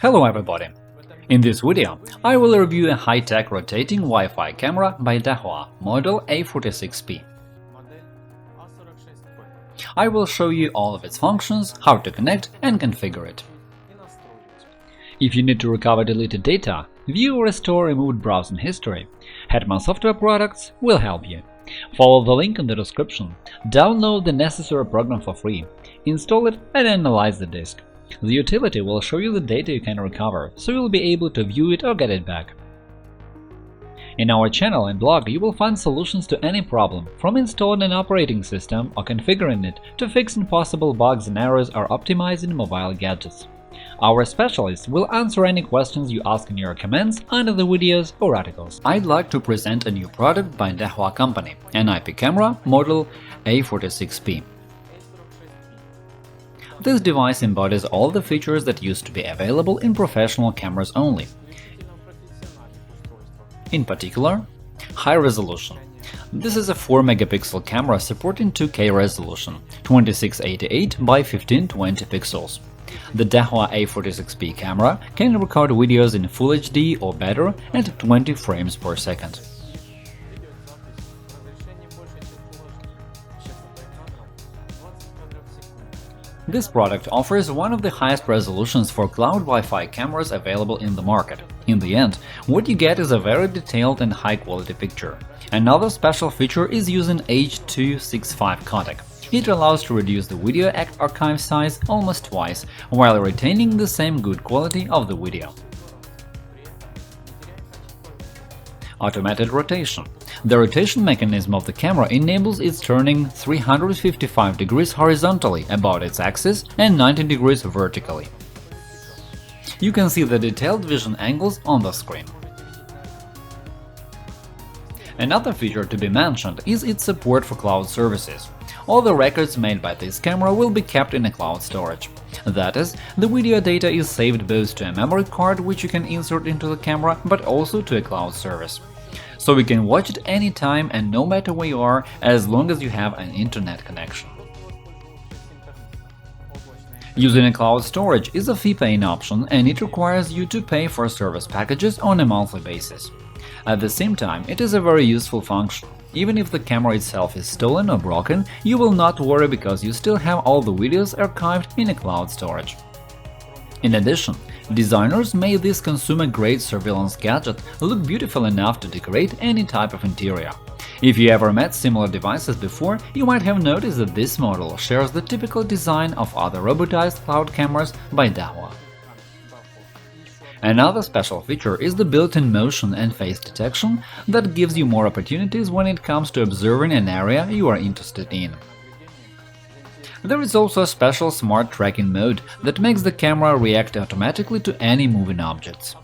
Hello everybody! In this video, I will review a high-tech rotating Wi-Fi camera by Dahua, model A46P. I will show you all of its functions, how to connect and configure it. If you need to recover deleted data, view or restore removed browsing history, Hetman Software Products will help you. Follow the link in the description, download the necessary program for free, install it and analyze the disk. The utility will show you the data you can recover, so you'll be able to view it or get it back. In our channel and blog you will find solutions to any problem, from installing an operating system or configuring it to fixing possible bugs and errors or optimizing mobile gadgets. Our specialists will answer any questions you ask in your comments under the videos or articles. I'd like to present a new product by Dahua company, an IP camera model A46P. This device embodies all the features that used to be available in professional cameras only. In particular, high resolution. This is a 4-megapixel camera supporting 2K resolution, 2688 by 1520 pixels. The Dahua A46P camera can record videos in Full HD or better at 20 frames per second. This product offers one of the highest resolutions for cloud Wi-Fi cameras available in the market. In the end, what you get is a very detailed and high-quality picture. Another special feature is using H.265 codec. It allows to reduce the video archive size almost twice, while retaining the same good quality of the video. Automated rotation. The rotation mechanism of the camera enables its turning 355 degrees horizontally about its axis and 90 degrees vertically. You can see the detailed vision angles on the screen. Another feature to be mentioned is its support for cloud services. All the records made by this camera will be kept in a cloud storage. That is, the video data is saved both to a memory card which you can insert into the camera, but also to a cloud service. So you can watch it anytime and no matter where you are, as long as you have an internet connection. Using a cloud storage is a fee-paying option, and it requires you to pay for service packages on a monthly basis. At the same time, it is a very useful function. Even if the camera itself is stolen or broken, you will not worry because you still have all the videos archived in a cloud storage. In addition, designers made this consumer-grade surveillance gadget look beautiful enough to decorate any type of interior. If you ever met similar devices before, you might have noticed that this model shares the typical design of other robotized cloud cameras by Dahua. Another special feature is the built-in motion and face detection that gives you more opportunities when it comes to observing an area you are interested in. There is also a special smart tracking mode that makes the camera react automatically to any moving objects.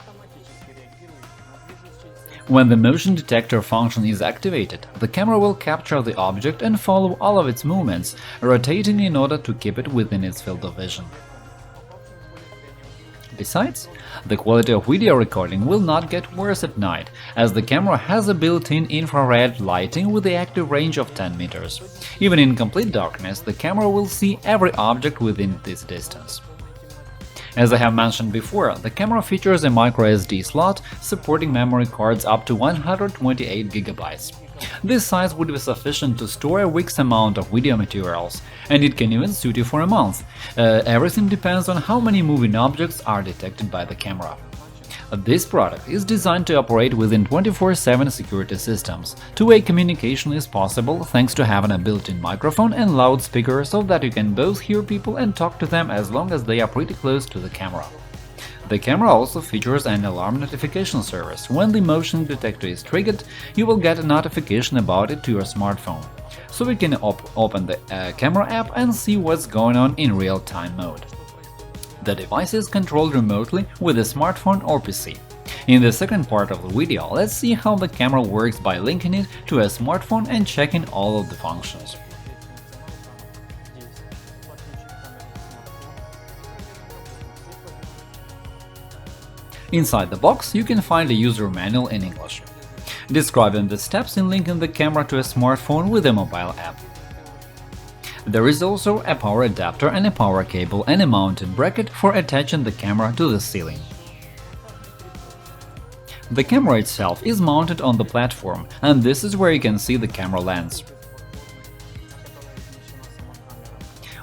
When the motion detector function is activated, the camera will capture the object and follow all of its movements, rotating in order to keep it within its field of vision. Besides, the quality of video recording will not get worse at night, as the camera has a built-in infrared lighting with the active range of 10 meters. Even in complete darkness, the camera will see every object within this distance. As I have mentioned before, the camera features a microSD slot supporting memory cards up to 128 GB. This size would be sufficient to store a week's amount of video materials, and it can even suit you for a month. Everything depends on how many moving objects are detected by the camera. This product is designed to operate within 24/7 security systems. Two-way communication is possible thanks to having a built-in microphone and loudspeaker so that you can both hear people and talk to them as long as they are pretty close to the camera. The camera also features an alarm notification service. When the motion detector is triggered, you will get a notification about it to your smartphone, so you can open the camera app and see what's going on in real-time mode. The device is controlled remotely with a smartphone or PC. In the second part of the video, let's see how the camera works by linking it to a smartphone and checking all of the functions. Inside the box, you can find a user manual in English, describing the steps in linking the camera to a smartphone with a mobile app. There is also a power adapter and a power cable and a mounting bracket for attaching the camera to the ceiling. The camera itself is mounted on the platform, and this is where you can see the camera lens.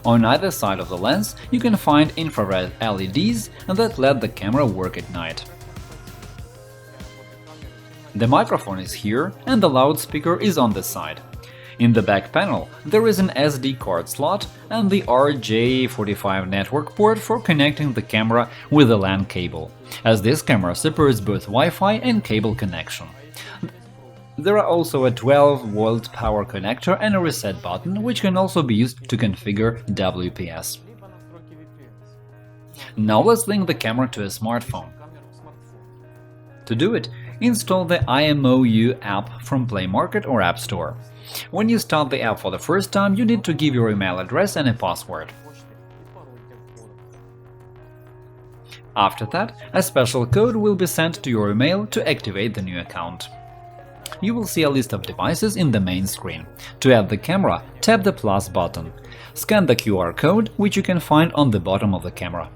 On either side of the lens, you can find infrared LEDs that let the camera work at night. The microphone is here, and the loudspeaker is on this side. In the back panel, there is an SD card slot and the RJ45 network port for connecting the camera with a LAN cable, as this camera supports both Wi-Fi and cable connection. There are also a 12-volt power connector and a reset button, which can also be used to configure WPS. Now let's link the camera to a smartphone. To do it, install the IMOU app from Play Market or App Store. When you start the app for the first time, you need to give your email address and a password. After that, a special code will be sent to your email to activate the new account. You will see a list of devices in the main screen. To add the camera, tap the plus button. Scan the QR code, which you can find on the bottom of the camera.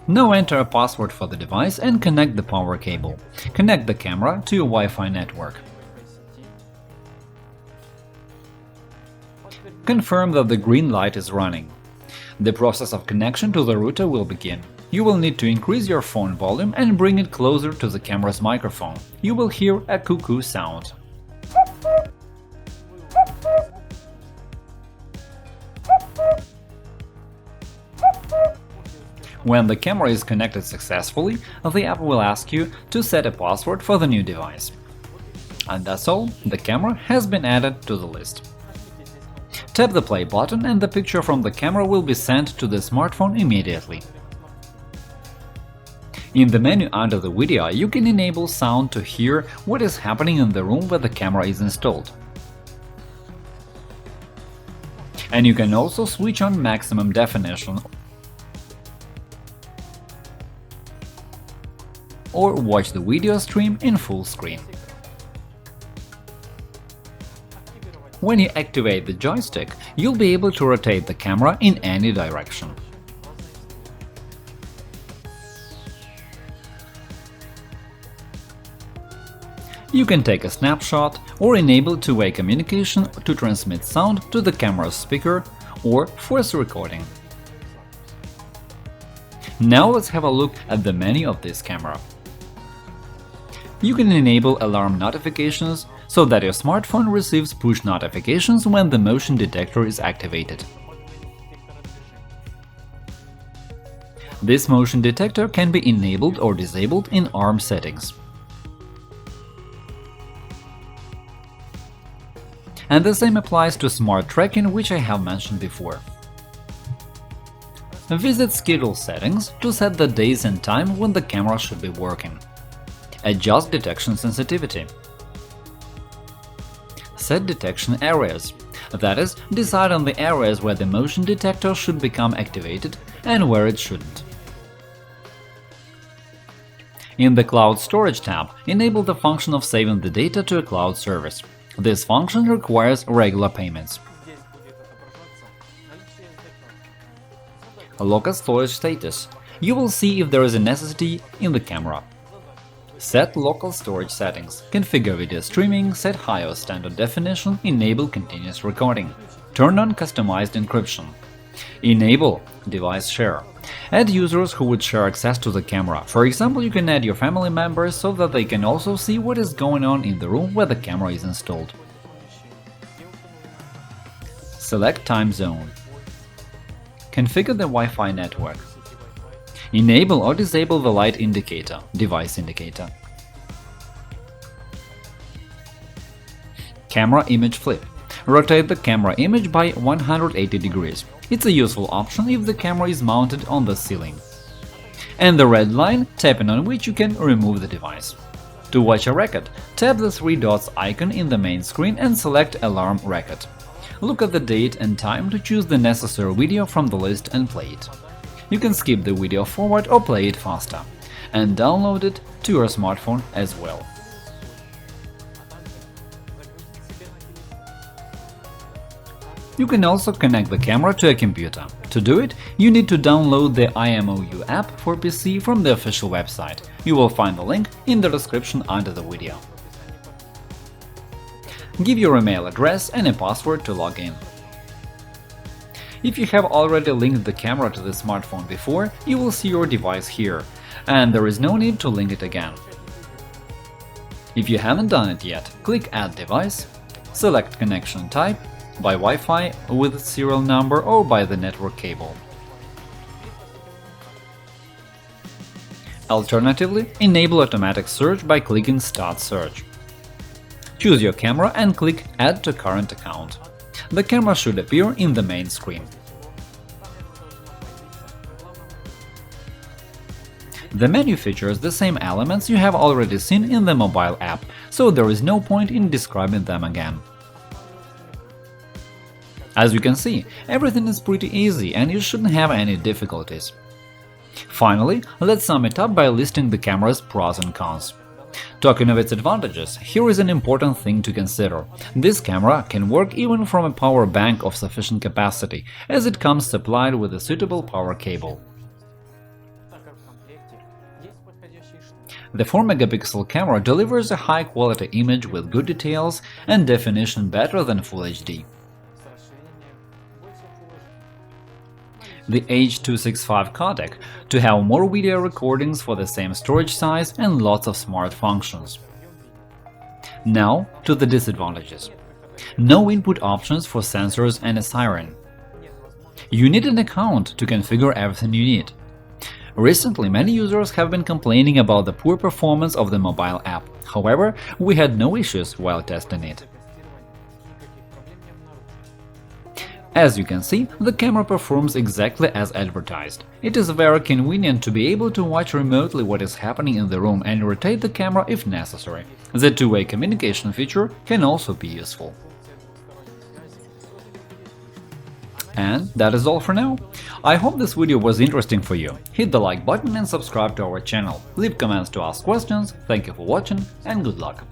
Now enter a password for the device and connect the power cable. Connect the camera to your Wi-Fi network. Confirm that the green light is running. The process of connection to the router will begin. You will need to increase your phone volume and bring it closer to the camera's microphone. You will hear a cuckoo sound. When the camera is connected successfully, the app will ask you to set a password for the new device. And that's all, the camera has been added to the list. Tap the play button and the picture from the camera will be sent to the smartphone immediately. In the menu under the video, you can enable sound to hear what is happening in the room where the camera is installed. And you can also switch on maximum definition or watch the video stream in full screen. When you activate the joystick, you'll be able to rotate the camera in any direction. You can take a snapshot or enable two-way communication to transmit sound to the camera's speaker or voice recording. Now let's have a look at the menu of this camera. You can enable alarm notifications so that your smartphone receives push notifications when the motion detector is activated. This motion detector can be enabled or disabled in ARM settings. And the same applies to smart tracking, which I have mentioned before. Visit Schedule settings to set the days and time when the camera should be working. Adjust detection sensitivity. Set detection areas, that is, decide on the areas where the motion detector should become activated and where it shouldn't. In the Cloud Storage tab, enable the function of saving the data to a cloud service. This function requires regular payments. Local storage status. You will see if there is a necessity in the camera. Set local storage settings. Configure video streaming, set high or standard definition, enable continuous recording. Turn on customized encryption. Enable device share. Add users who would share access to the camera. For example, you can add your family members so that they can also see what is going on in the room where the camera is installed. Select time zone. Configure the Wi-Fi network. Enable or disable the light indicator, device indicator. Camera image flip. Rotate the camera image by 180 degrees. It's a useful option if the camera is mounted on the ceiling. And the red line, tapping on which you can remove the device. To watch a record, tap the three dots icon in the main screen and select Alarm Record. Look at the date and time to choose the necessary video from the list and play it. You can skip the video forward or play it faster, and download it to your smartphone as well. You can also connect the camera to a computer. To do it, you need to download the IMOU app for PC from the official website. You will find the link in the description under the video. Give your email address and a password to log in. If you have already linked the camera to the smartphone before, you will see your device here, and there is no need to link it again. If you haven't done it yet, click Add device, select connection type by Wi-Fi with serial number or by the network cable. Alternatively, enable automatic search by clicking Start search. Choose your camera and click Add to current account. The camera should appear in the main screen. The menu features the same elements you have already seen in the mobile app, so there is no point in describing them again. As you can see, everything is pretty easy and you shouldn't have any difficulties. Finally, let's sum it up by listing the camera's pros and cons. Talking of its advantages, here is an important thing to consider. This camera can work even from a power bank of sufficient capacity, as it comes supplied with a suitable power cable. The 4-megapixel camera delivers a high-quality image with good details and definition better than Full HD. The H.265 codec to have more video recordings for the same storage size and lots of smart functions. Now to the disadvantages. No input options for sensors and a siren. You need an account to configure everything you need. Recently, many users have been complaining about the poor performance of the mobile app. However, we had no issues while testing it. As you can see, the camera performs exactly as advertised. It is very convenient to be able to watch remotely what is happening in the room and rotate the camera if necessary. The two-way communication feature can also be useful. And that is all for now. I hope this video was interesting for you. Hit the like button and subscribe to our channel. Leave comments to ask questions. Thank you for watching and good luck!